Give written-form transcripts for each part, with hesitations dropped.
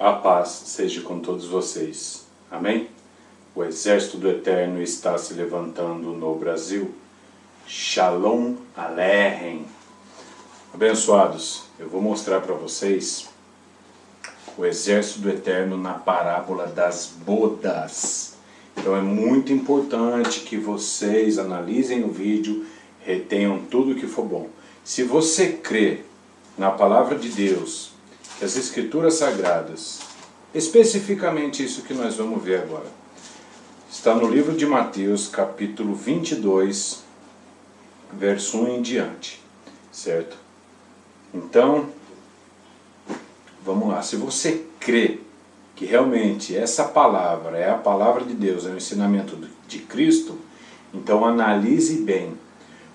A paz seja com todos vocês. Amém? O exército do Eterno está se levantando no Brasil. Shalom Aleichem. Abençoados, eu vou mostrar para vocês o exército do Eterno na parábola das bodas. Então é muito importante que vocês analisem o vídeo, retenham tudo que for bom. Se você crê na palavra de Deus, que as Escrituras Sagradas, especificamente isso que nós vamos ver agora, está no livro de Mateus, capítulo 22, verso 1 em diante, certo? Então, vamos lá. Se você crê que realmente essa palavra é a palavra de Deus, é o ensinamento de Cristo, então analise bem,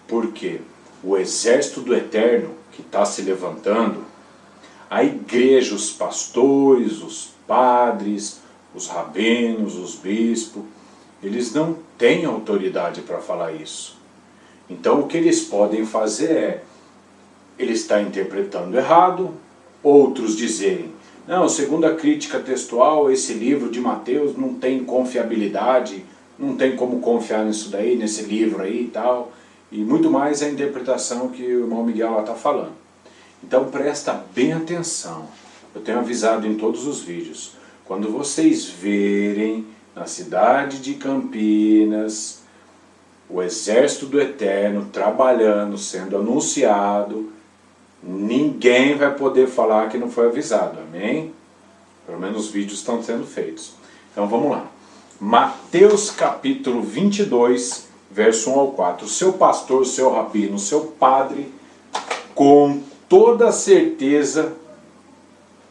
porque o exército do Eterno que está se levantando, a igreja, os pastores, os padres, os rabinos, os bispos, eles não têm autoridade para falar isso. Então o que eles podem fazer é, ele está interpretando errado, outros dizerem, não, segundo a crítica textual, esse livro de Mateus não tem confiabilidade, não tem como confiar nisso daí, nesse livro aí e tal, e muito mais a interpretação que o irmão Miguel lá está falando. Então presta bem atenção, eu tenho avisado em todos os vídeos, quando vocês verem na cidade de Campinas o exército do Eterno trabalhando, sendo anunciado, ninguém vai poder falar que não foi avisado, amém? Pelo menos os vídeos estão sendo feitos. Então vamos lá, Mateus capítulo 22, verso 1 ao 4, o seu pastor, o seu rabino, o seu padre, com toda certeza,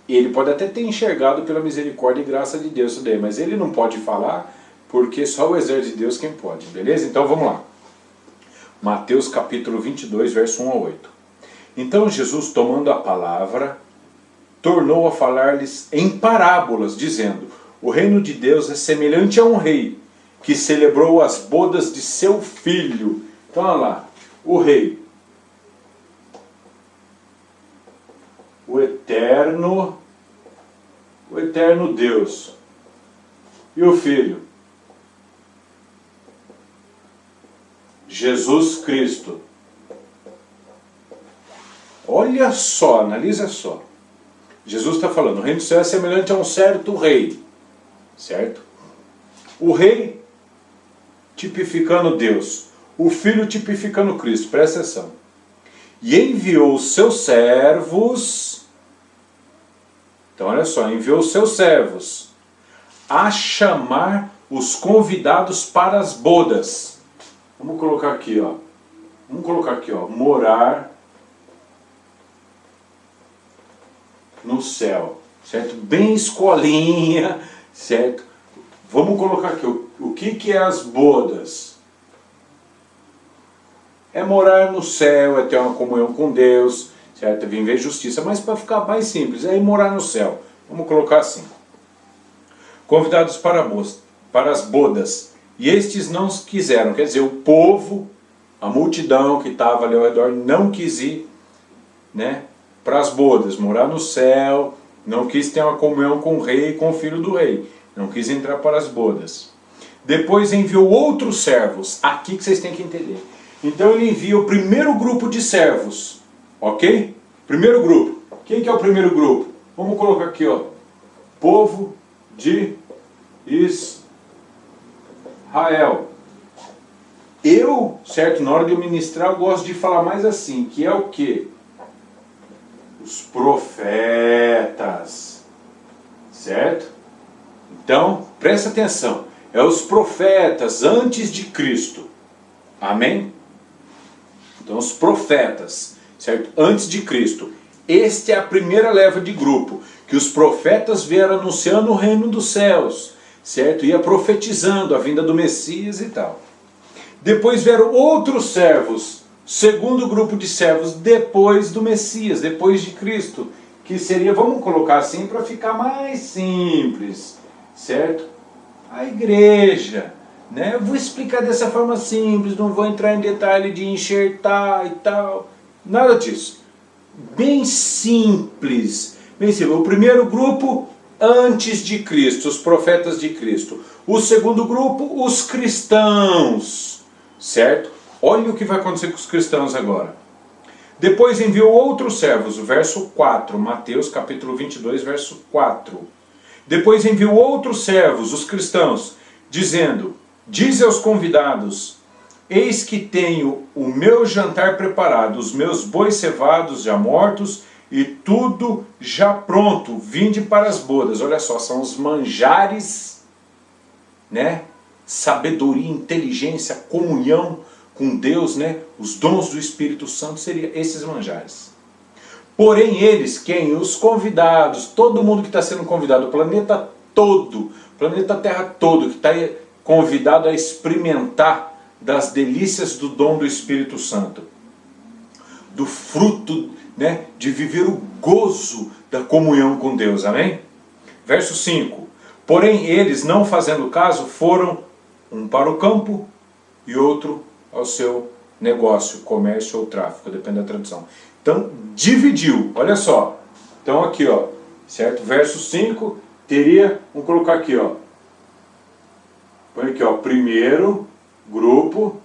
ele pode até ter enxergado pela misericórdia e graça de Deus isso daí, mas ele não pode falar, porque só o exército de Deus quem pode, beleza? Então vamos lá. Mateus capítulo 22, verso 1 a 8. Então Jesus, tomando a palavra, tornou a falar-lhes em parábolas, dizendo, o reino de Deus é semelhante a um rei, que celebrou as bodas de seu filho. Então olha lá, o rei, o eterno Deus, e o Filho, Jesus Cristo. Olha só, analisa só. Jesus está falando, o reino do céu é semelhante a um certo rei, certo? O rei tipificando Deus, o Filho tipificando Cristo, presta atenção. E enviou os seus servos, então olha só, enviou os seus servos a chamar os convidados para as bodas. Vamos colocar aqui, ó. Vamos colocar aqui, ó, morar no céu, certo? Bem escolinha, certo? Vamos colocar aqui, o que é as bodas? É morar no céu, é ter uma comunhão com Deus, certo? É viver justiça, mas para ficar mais simples, é ir morar no céu. Vamos colocar assim. Convidados para as bodas, e estes não quiseram, quer dizer, o povo, a multidão que estava ali ao redor não quis ir, né, para as bodas, morar no céu, não quis ter uma comunhão com o rei e com o filho do rei, não quis entrar para as bodas. Depois enviou outros servos, aqui que vocês têm que entender. Então ele envia o primeiro grupo de servos, ok? Primeiro grupo. Quem que é o primeiro grupo? Vamos colocar aqui, ó. Povo de Israel. Eu, certo, na hora de eu ministrar, eu gosto de falar mais assim, que é o quê? Os profetas, certo? Então, presta atenção, é os profetas antes de Cristo, amém? Então, os profetas, certo? Antes de Cristo. Esta é a primeira leva de grupo, que os profetas vieram anunciando o reino dos céus, certo? Ia profetizando a vinda do Messias e tal. Depois vieram outros servos, segundo grupo de servos, depois do Messias, depois de Cristo, que seria, vamos colocar assim para ficar mais simples, certo? A igreja, né? Eu vou explicar dessa forma simples, não vou entrar em detalhe de enxertar e tal, nada disso. Bem simples. Bem simples. O primeiro grupo antes de Cristo, os profetas de Cristo. O segundo grupo, os cristãos, certo? Olha o que vai acontecer com os cristãos agora. Depois enviou outros servos, o verso 4, Mateus capítulo 22, verso 4. Depois enviou outros servos, os cristãos, dizendo: dize aos convidados, eis que tenho o meu jantar preparado, os meus bois cevados já mortos, e tudo já pronto, vinde para as bodas. Olha só, são os manjares, né? Sabedoria, inteligência, comunhão com Deus, né? Os dons do Espírito Santo seriam esses manjares. Porém eles, quem? Os convidados, todo mundo que está sendo convidado, o planeta todo, planeta Terra todo, que está convidado a experimentar das delícias do dom do Espírito Santo, do fruto, né, de viver o gozo da comunhão com Deus, amém? Verso 5, porém eles, não fazendo caso, foram um para o campo e outro ao seu negócio, comércio ou tráfico, depende da tradução. Então, dividiu, olha só. Então aqui, ó, certo? Verso 5, teria, vamos colocar aqui, ó. Põe aqui, ó, primeiro grupo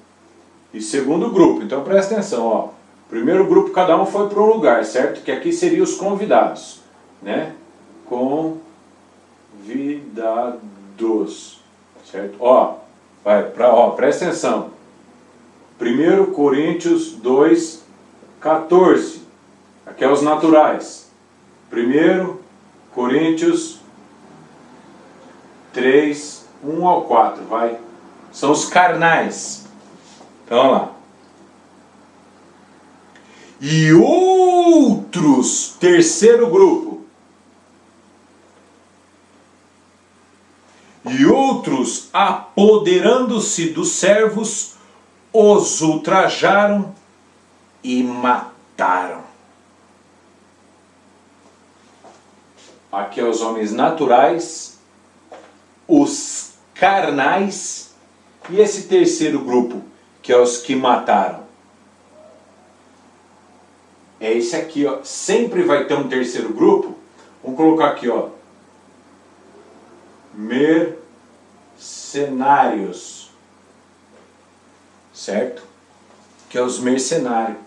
e segundo grupo. Então presta atenção, ó. Primeiro grupo, cada um foi para um lugar, certo? Que aqui seriam os convidados, né? Convidados, certo? Ó, presta atenção. 1 Coríntios 2, 14. Aqui é os naturais. 1 Coríntios 3, 1 ao 4, vai. São os carnais. Então, vamos lá. E outros, terceiro grupo. E outros, apoderando-se dos servos, os ultrajaram e mataram. Aqui é os homens naturais, os carnais e esse terceiro grupo, que é os que mataram. É esse aqui, ó. Sempre vai ter um terceiro grupo. Vamos colocar aqui, ó. Mercenários. Certo? Que é os mercenários.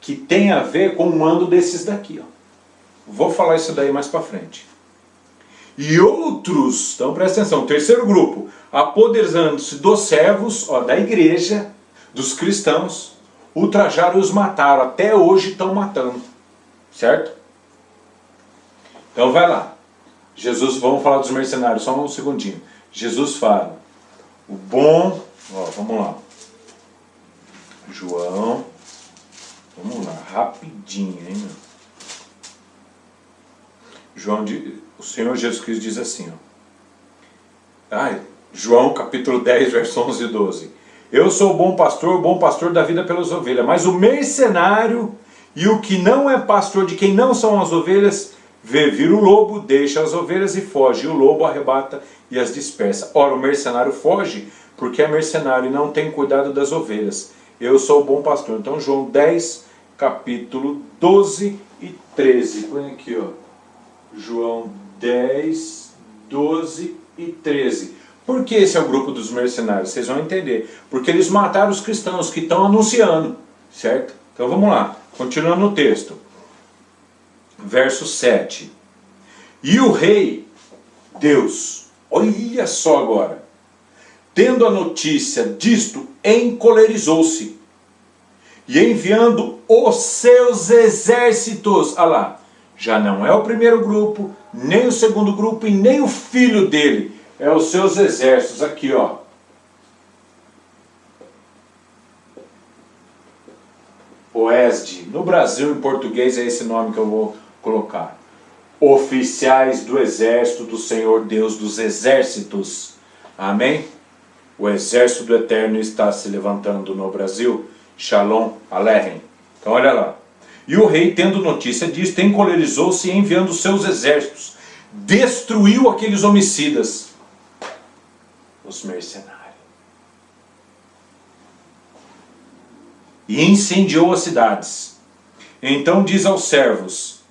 Que tem a ver com o mando desses daqui, ó. Vou falar isso daí mais para frente. E outros, então presta atenção, terceiro grupo, apoderando-se dos servos, ó, da igreja, dos cristãos, ultrajaram e os mataram. Até hoje estão matando. Certo? Então vai lá. Jesus, vamos falar dos mercenários, só um segundinho. Jesus fala, o bom, ó, vamos lá. João, vamos lá, rapidinho, hein, meu? O Senhor Jesus Cristo diz assim, ó. João capítulo 10, versos 11 e 12. Eu sou o bom pastor da vida pelas ovelhas, mas o mercenário e o que não é pastor, de quem não são as ovelhas, vê vir o lobo, deixa as ovelhas e foge, e o lobo arrebata e as dispersa. Ora, o mercenário foge porque é mercenário e não tem cuidado das ovelhas. Eu sou o bom pastor. Então João 10, capítulo 12 e 13. Põe aqui, ó. João 10, 12 e 13. Por que esse é o grupo dos mercenários? Vocês vão entender. Porque eles mataram os cristãos que estão anunciando, certo? Então vamos lá, continuando no texto. Verso 7. E o rei, Deus, olha só agora, tendo a notícia disto, encolerizou-se, e enviando os seus exércitos, olha lá, já não é o primeiro grupo, nem o segundo grupo e nem o filho dele, é os seus exércitos, aqui ó. OESD, no Brasil em português é esse nome que eu vou colocar. Oficiais do exército do Senhor Deus dos exércitos. Amém? O exército do Eterno está se levantando no Brasil. Shalom Aleichem. Então olha lá. E o rei, tendo notícia disto, encolerizou-se e enviando seus exércitos, destruiu aqueles homicidas, os mercenários, e incendiou as cidades. Então diz aos servos,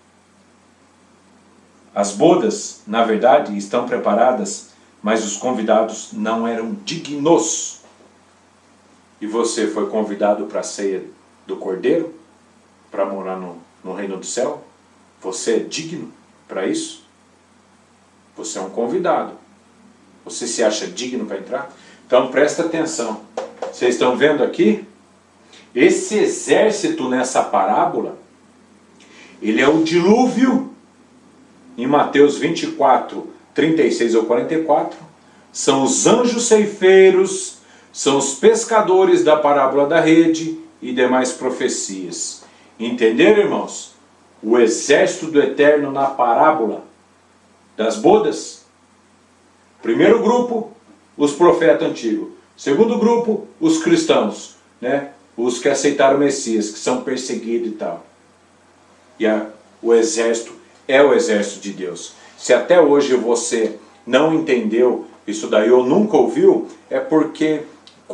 As bodas, na verdade, estão preparadas, mas os convidados não eram dignos. E você foi convidado para a ceia do Cordeiro? Para morar no reino do céu? Você é digno para isso? Você é um convidado. Você se acha digno para entrar? Então presta atenção. Vocês estão vendo aqui? Esse exército nessa parábola, ele é o dilúvio. Em Mateus 24, 36 ou 44, são os anjos ceifeiros, são os pescadores da parábola da rede e demais profecias. Entenderam, irmãos? O exército do Eterno na parábola das bodas. Primeiro grupo, os profetas antigos. Segundo grupo, os cristãos, né? Os que aceitaram o Messias, que são perseguidos e tal. E o exército é o exército de Deus. Se até hoje você não entendeu isso daí ou nunca ouviu, é porque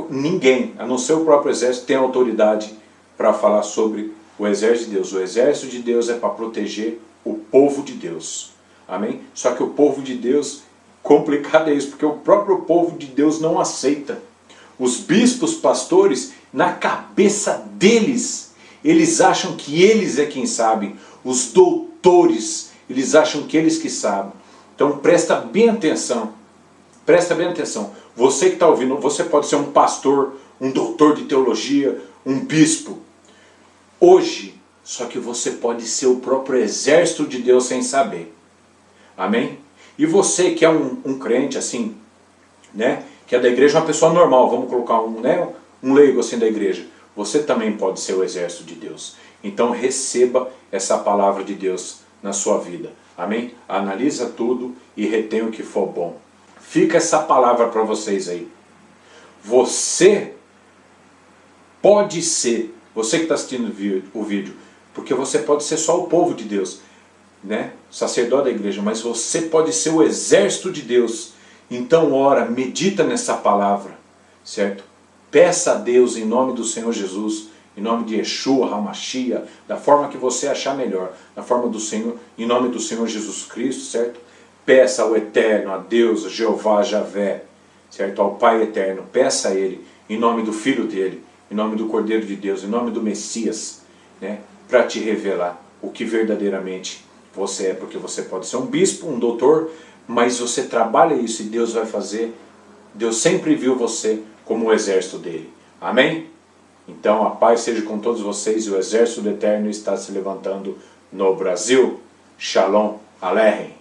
ninguém, a não ser o próprio exército, tem autoridade para falar sobre o exército de Deus. O exército de Deus é para proteger o povo de Deus. Amém? Só que o povo de Deus, complicado é isso, porque o próprio povo de Deus não aceita. Os bispos, pastores, na cabeça deles, eles acham que eles é quem sabem. Os doutores, eles acham que eles que sabem. Então presta bem atenção. Presta bem atenção. Você que está ouvindo, você pode ser um pastor, um doutor de teologia, um bispo. Hoje, só que você pode ser o próprio exército de Deus sem saber. Amém? E você que é um crente assim, né? Que é da igreja, uma pessoa normal, vamos colocar um leigo assim da igreja. Você também pode ser o exército de Deus. Então receba essa palavra de Deus na sua vida. Amém? Analisa tudo e retém o que for bom. Fica essa palavra para vocês aí. Você pode ser, você que está assistindo o vídeo, porque você pode ser só o povo de Deus, né? Sacerdote da igreja, mas você pode ser o exército de Deus. Então ora, medita nessa palavra, certo? Peça a Deus em nome do Senhor Jesus, em nome de Yeshua, HaMashiach, da forma que você achar melhor, da forma do Senhor, em nome do Senhor Jesus Cristo, certo? Peça ao Eterno, a Deus, a Jeová, Javé, certo? Ao Pai Eterno, peça a Ele, em nome do Filho dele, em nome do Cordeiro de Deus, em nome do Messias, né? Para te revelar o que verdadeiramente você é, porque você pode ser um bispo, um doutor, mas você trabalha isso e Deus vai fazer. Deus sempre viu você como o exército dele. Amém? Então a paz seja com todos vocês e o exército do Eterno está se levantando no Brasil. Shalom Aleichem.